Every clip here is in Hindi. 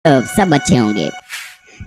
सब अच्छे होंगे।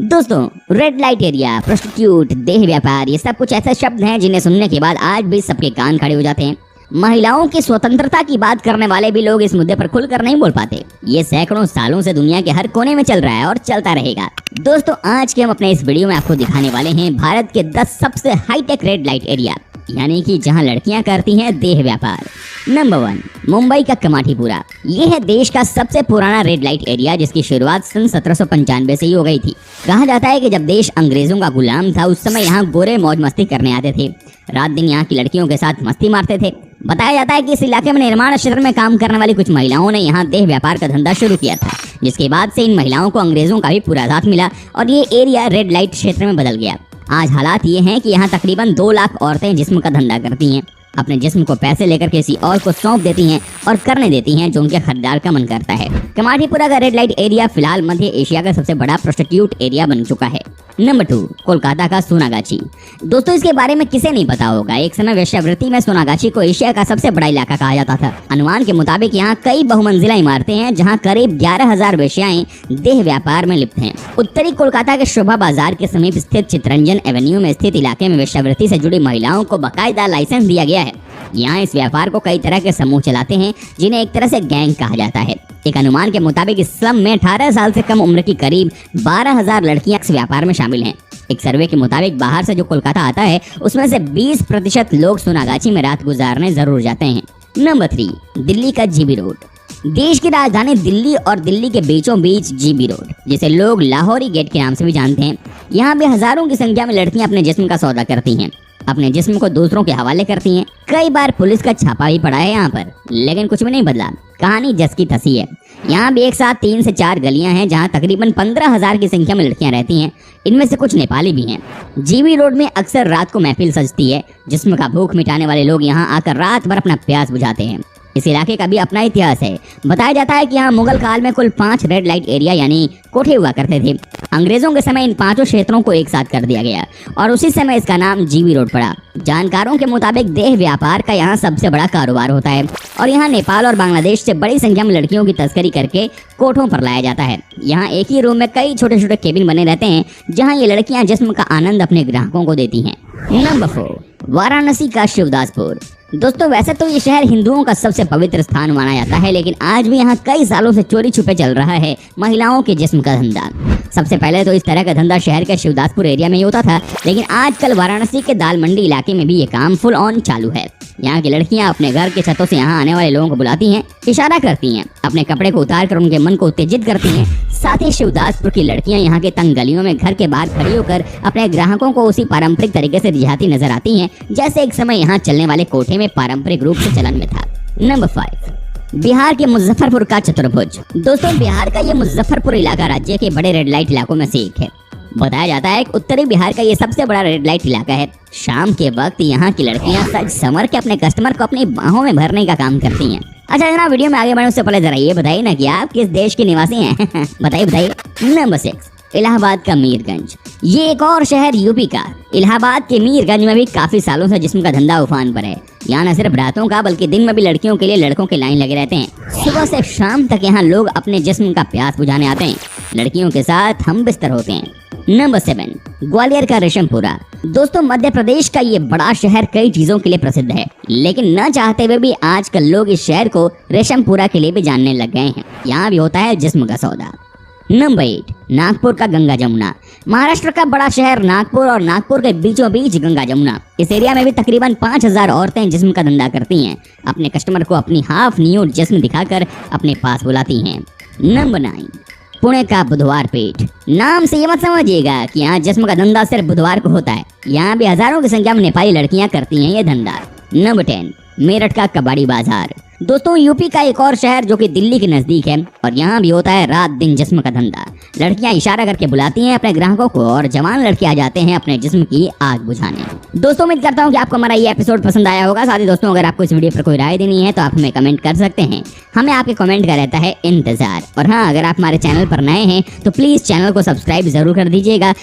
दोस्तों, रेड लाइट एरिया, प्रोस्टिट्यूट, देह व्यापार, ये सब कुछ ऐसे शब्द हैं जिन्हें सुनने के बाद आज भी सबके कान खड़े हो जाते हैं। महिलाओं की स्वतंत्रता की बात करने वाले भी लोग इस मुद्दे पर खुलकर नहीं बोल पाते। ये सैकड़ों सालों से दुनिया के हर कोने में चल रहा है और चलता रहेगा। दोस्तों, आज के हम अपने इस वीडियो में आपको दिखाने वाले हैं भारत के 10 सबसे हाईटेक रेड लाइट एरिया, यानी कि जहां लड़कियां करती हैं देह व्यापार। नंबर 1, मुंबई का कमाठीपुरा। ये है देश का सबसे पुराना रेड लाइट एरिया, जिसकी शुरुआत सन 1795 से ही हो गई थी। कहा जाता है कि जब देश अंग्रेजों का गुलाम था, उस समय यहाँ गोरे मौज मस्ती करने आते थे। रात दिन यहाँ की लड़कियों के साथ मस्ती मारते थे। बताया जाता है कि इस इलाके में निर्माण क्षेत्र में काम करने वाली कुछ महिलाओं ने यहाँ देह व्यापार का धंधा शुरू किया था, जिसके बाद से इन महिलाओं को अंग्रेजों का भी पूरा साथ मिला और ये एरिया रेड लाइट क्षेत्र में बदल गया। आज हालात ये हैं कि यहाँ तकरीबन 2 लाख औरतें जिस्म का धंधा करती हैं। अपने जिस्म को पैसे लेकर किसी और को सौंप देती हैं और करने देती हैं जो उनके खरीदार का मन करता है। कमाठीपुरा का रेड लाइट एरिया फिलहाल मध्य एशिया का सबसे बड़ा प्रोस्टिट्यूट एरिया बन चुका है। नंबर 2, कोलकाता का सोनागाछी। दोस्तों, इसके बारे में किसे नहीं पता होगा। एक समय वेश्यावृत्ति में सोनागाछी को एशिया का सबसे बड़ा इलाका कहा जाता था। अनुमान के मुताबिक यहाँ कई बहुमंजिला इमारतें हैं, जहाँ करीब 11,000 वेश्याएं देह व्यापार में लिप्त हैं। उत्तरी कोलकाता के शोभा बाजार के समीप स्थित चितरंजन एवेन्यू में स्थित इलाके में वेश्यावृत्ति से जुड़ी महिलाओं को बाकायदा लाइसेंस दिया गया है। यहाँ इस व्यापार को कई तरह के समूह चलाते हैं, जिन्हें एक तरह से गैंग कहा जाता है। एक अनुमान के मुताबिक इस स्लम में 18 साल से कम उम्र की करीब 12,000 लड़कियां इस व्यापार में शामिल हैं। एक सर्वे के मुताबिक बाहर से जो कोलकाता आता है, उसमें से 20% लोग सोनागाछी में रात गुजारने जरूर जाते हैं। नंबर 3, दिल्ली का जीबी रोड। देश की राजधानी दिल्ली और दिल्ली के बीचों बीच जीबी रोड, जिसे लोग लाहौरी गेट के नाम से भी जानते हैं, यहाँ भी हजारों की संख्या में लड़कियां अपने जिस्म का सौदा करती हैं, अपने जिस्म को दूसरों के हवाले करती हैं। कई बार पुलिस का छापा भी पड़ा है यहाँ पर, लेकिन कुछ भी नहीं बदला। कहानी जस की तसी है। यहाँ भी एक साथ 3 से 4 गलियां हैं, जहाँ तकरीबन 15,000 की संख्या में लड़कियां रहती हैं। इनमें से कुछ नेपाली भी हैं। जीबी रोड में अक्सर रात को महफिल सजती है। जिस्म का भूख मिटाने वाले लोग यहाँ आकर रात भर अपना प्यास बुझाते हैं। इस इलाके का भी अपना इतिहास है। बताया जाता है कि यहाँ मुगल काल में कुल 5 रेड लाइट एरिया यानी कोठे हुआ करते थे। अंग्रेजों के समय इन 5 क्षेत्रों को एक साथ कर दिया गया और उसी समय इसका नाम जीबी रोड पड़ा। जानकारों के मुताबिक देह व्यापार का यहाँ सबसे बड़ा कारोबार होता है और यहाँ नेपाल और बांग्लादेश से बड़ी संख्या में लड़कियों की तस्करी करके कोठों पर लाया जाता है। यहाँ एक ही रूम में कई छोटे छोटे केबिन बने रहते हैं, जहाँ ये लड़कियाँ जिस्म का आनंद अपने ग्राहकों को देती हैं। नंबर 4, वाराणसी का शिवदासपुर। दोस्तों, वैसे तो ये शहर हिंदुओं का सबसे पवित्र स्थान माना जाता है, लेकिन आज भी यहाँ कई सालों से चोरी छुपे चल रहा है महिलाओं के जिस्म का धंधा। सबसे पहले तो इस तरह का धंधा शहर के शिवदासपुर एरिया में ही होता था, लेकिन आजकल वाराणसी के दाल मंडी इलाके में भी ये काम फुल ऑन चालू है। यहाँ की लड़कियाँ अपने घर के छतों से यहाँ आने वाले लोगों को बुलाती हैं, इशारा करती हैं, अपने कपड़े को उतार कर उनके मन को उत्तेजित करती हैं। साथ ही शिवदासपुर की लड़कियाँ यहाँ के तंग गलियों में घर के बाहर खड़ी होकर अपने ग्राहकों को उसी पारंपरिक तरीके से रिझाती नजर आती हैं, जैसे एक समय यहाँ चलने वाले कोठे में पारंपरिक रूप से चलन में था। नंबर 5, बिहार के मुजफ्फरपुर का चतुर्भुज। दोस्तों, बिहार का ये मुजफ्फरपुर इलाका राज्य के बड़े रेड लाइट इलाकों में से एक है। बताया जाता है कि उत्तरी बिहार का ये सबसे बड़ा रेड लाइट इलाका है। शाम के वक्त यहाँ की लड़कियाँ सज संवर के अपने कस्टमर को अपनी बाहों में भरने का काम करती हैं। अच्छा जनाब, वीडियो में आगे बढ़ने से पहले जरा ये बताइए ना कि आप किस देश के निवासी हैं? बताइए। नंबर 6, इलाहाबाद का मीरगंज। ये एक और शहर यूपी का। इलाहाबाद के मीरगंज में भी काफी सालों से जिस्म का धंधा उफान पर है। यहाँ न सिर्फ रातों का बल्कि दिन में भी लड़कियों के लिए लड़कों के लाइन लगे रहते हैं। सुबह से शाम तक यहाँ लोग अपने जिस्म का प्यास बुझाने आते हैं। लड़कियों के साथ हम बिस्तर होते हैं। नंबर 7, ग्वालियर का रेशमपुरा। दोस्तों, मध्य प्रदेश का ये बड़ा शहर कई चीजों के लिए प्रसिद्ध है, लेकिन न चाहते हुए भी आजकल लोग इस शहर को रेशमपुरा के लिए भी जानने लग गए हैं। यहाँ भी होता है जिस्म का सौदा। नंबर 8, नागपुर का गंगा जमुना। महाराष्ट्र का बड़ा शहर नागपुर और नागपुर के बीचों बीच गंगा जमुना। इस एरिया में भी तकरीबन 5,000 औरतें जिस्म का धंधा करती हैं। अपने कस्टमर को अपनी हाफ न्यूड जिस्म दिखाकर अपने पास बुलाती हैं। नंबर 9, पुणे का बुधवार पेट। नाम से ये मत समझिएगा कि यहाँ जिस्म का धंधा सिर्फ बुधवार को होता है। यहाँ भी हजारों की संख्या में नेपाली लड़कियाँ करती हैं ये धंधा। नंबर 10, मेरठ का कबाड़ी बाजार। दोस्तों, यूपी का एक और शहर जो कि दिल्ली के नजदीक है और यहाँ भी होता है रात दिन जिस्म का धंधा। लड़कियाँ इशारा करके बुलाती हैं अपने ग्राहकों को और जवान लड़के आ जाते हैं अपने जिस्म की आग बुझाने। दोस्तों, उम्मीद करता हूँ कि आपको हमारा ये एपिसोड पसंद आया होगा। साथ ही दोस्तों, अगर आपको इस वीडियो पर कोई राय देनी है तो आप हमें कमेंट कर सकते हैं। हमें आपके कमेंट का रहता है इंतजार। और हाँ, अगर आप हमारे चैनल पर नए हैं तो प्लीज चैनल को सब्सक्राइब जरूर कर दीजिएगा।